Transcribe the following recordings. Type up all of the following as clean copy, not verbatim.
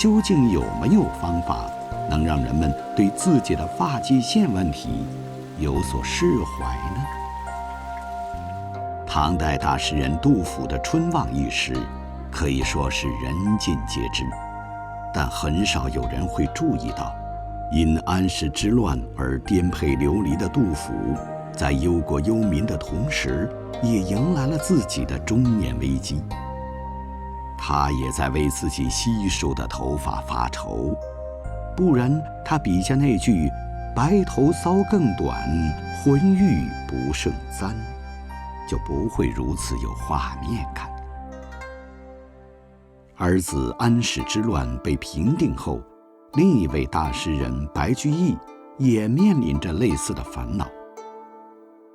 究竟有没有方法能让人们对自己的发际线问题有所释怀呢？唐代大诗人杜甫的春望一诗可以说是人尽皆知，但很少有人会注意到，因安史之乱而颠沛流离的杜甫，在忧国忧民的同时，也迎来了自己的中年危机。他也在为自己稀疏的头发发愁，不然他笔下那句“白头搔更短，浑欲不胜簪”就不会如此有画面感。儿子安史之乱被平定后，另一位大诗人白居易也面临着类似的烦恼。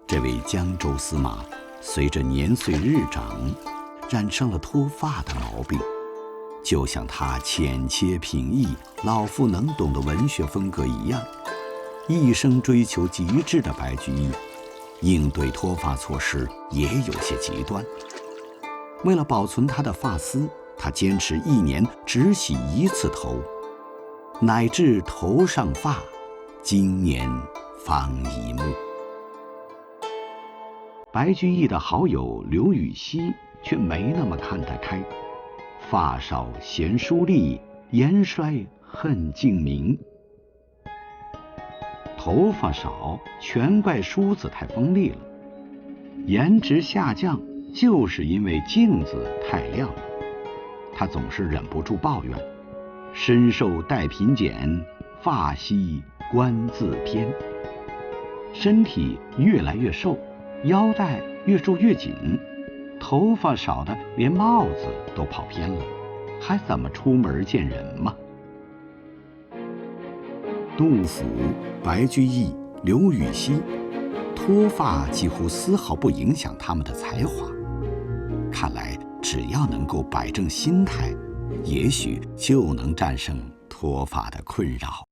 这位江州司马随着年岁日长，染上了脱发的毛病，就像他浅切平易、老妇能懂的文学风格一样，一生追求极致的白居易，应对脱发措施也有些极端。为了保存他的发丝，他坚持1年只洗1次头，乃至头上发，今年方已暮。白居易的好友刘禹锡却没那么看得开，发少嫌疏丽，颜衰恨静明。头发少全怪梳子太锋利了，颜值下降就是因为镜子太亮了。他总是忍不住抱怨：身瘦带贫减，发稀冠自偏。身体越来越瘦，腰带越束越紧，头发少的连帽子都跑偏了，还怎么出门见人嘛？杜甫、白居易、刘禹锡，脱发几乎丝毫不影响他们的才华。看来只要能够摆正心态，也许就能战胜脱发的困扰。